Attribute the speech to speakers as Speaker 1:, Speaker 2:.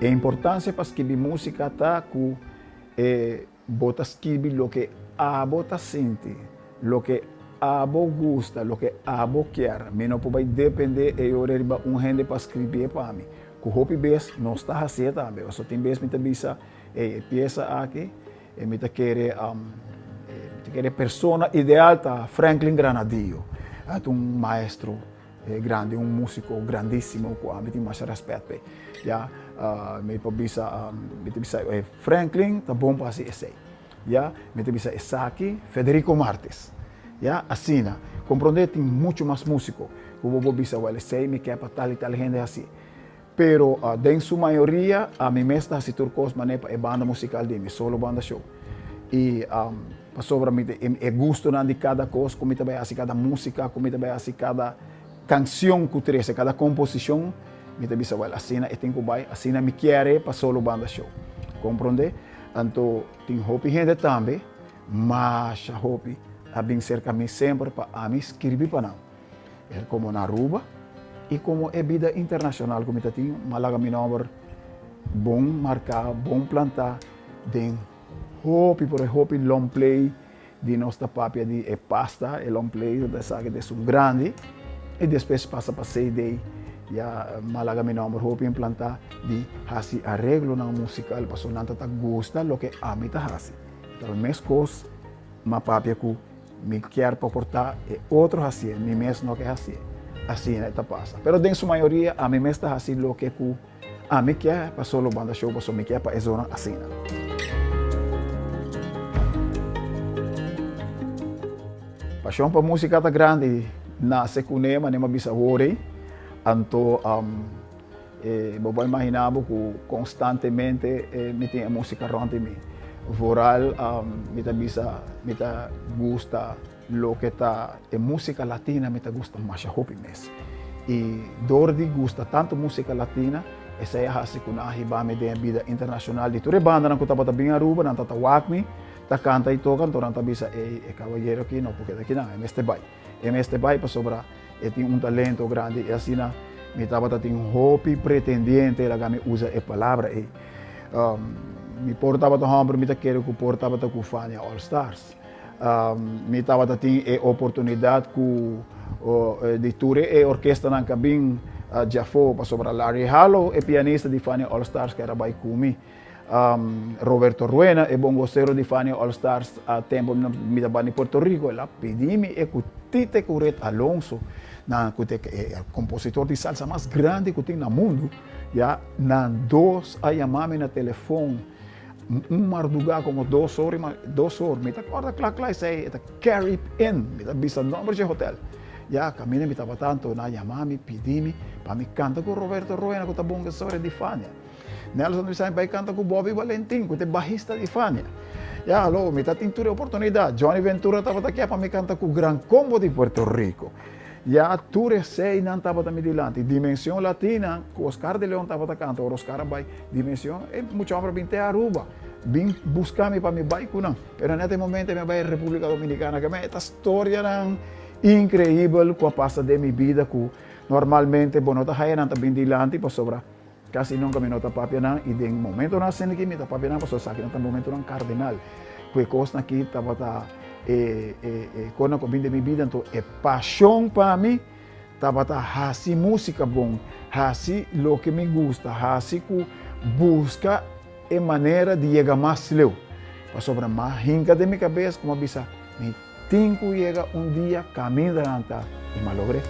Speaker 1: A importância para escrever música está que bota escrever o que a bota sente, o que a gosta, o que a quer. Mas não pode depender de eu receber gente para escrever para mim. Que o hopi vez não está assim também. Só tem vez que me bisa peça aqui, me quer persona ideal tá Franklin Granadillo, é maestro grande, músico grandíssimo, que a mim tem mais respeito. Já, me bisa Franklin tá bom para fazer esse. Já, me bisa Isaki, Federico Martes. Já, assim, compreender tem muito mais músico. O vou bisa o sei me quer para tal e tal gente assim. Pero em sua maioria a mim mesmo assim turcos maneira é banda musical de mim, solo banda show. E para sobre mim é gosto de cada coisa, como também assim cada música, como também assim cada canção que traz, cada composição, me também sabe assim, eu tenho que vai assim me quer para solo banda show. Compreende? Então tem hopi gente também, mas a hopi a bem cerca mim sempre para a mim escrever para não. É como na Aruba. E como é vida internacional, como eu tenho, malaga meu nome, bom marcar, bom plantar, tem hopi, por hopi long play, de nossa papia de pasta, long play, da saga de um grande, e depois passa para 6 days, já malaga meu nome, hopi implantar, de fazer arreglo na musical, para sonar tá gosta, lo que a mim tá fazendo. Então, minhas coisas, uma papia que me quer para portar, é outro assim, me mesmo não quer assim. Assim está passa. Pero em sua maioria a mim está assim o que a mim quer para solo banda show, para me quer para a zona assim. Paixão para música tá grande nasce com nema, nema bisa hore. Então vou imaginar que constantemente me tem a música rondante mim. Voral me tá bisa, me tá gusta lo que está en música latina me gusta más hopi mes y Dordi gusta tanto música latina essa é a raça que nós vamos de vida internacional de toda banda não está para bem Aruba não está wakmi tá canta e toca então não tá bisa cavalheiro aqui não porque daqui não é este bai para sobrar tem talento grande e assim na me estava tem hopi pretendiente ela me usa a palavra e me portava do homem me quero que portava do Kufania All Stars. Me estava tendo a oportunidade de tour e orquestra na cabine já foi para sobre Larry Hallow e pianista de Fania All Stars que era vai comigo. Roberto Ruena é bongosteiro de Fania All Stars a tempo me estava em Porto Rico ela pediu-me e que Tite Curet Alonso é o compositor de salsa mais grande que tem no mundo já na dois a chamar-me na telefone madrugada como 2 horas, me acorda claro, sei, carry in, me bisa número de hotel. Já, caminho me estava tanto, na chamar-me, pedir-me, para me cantar com Roberto Ruena, que está bom que sobre de Fania. Nelson me sai para cantar com Bobby Valentim, que é barrista de Fania. Já, alô, me está tendo oportunidade. Johnny Ventura estava aqui para me cantar com o Gran Combo de Puerto Rico. Já, Tour 6 não estava também delante. Dimensão Latina, com Oscar de León estava cantando, Oscar vai, Dimensão, é muito homem para vir Aruba. Vim buscar-me para me baico não. Pero nesse momento me vai à República Dominicana, que é esta história incrível que passa de minha vida, que normalmente, bom, não está bem delante, para sobrar. Quase nunca me nota papia não, e de momento na cena que me está papia não, para sobrar que não momento não cardenal. Que coisa aqui estava quando eu vim de minha vida, então é paixão para mim, estava assim música bom, assim o que me gusta, assim que busca é maneira de chegar mais leu. Para sobrar mais rinca de minha cabeça, como avisa, me tenho que chegar dia caminho da e me logrei.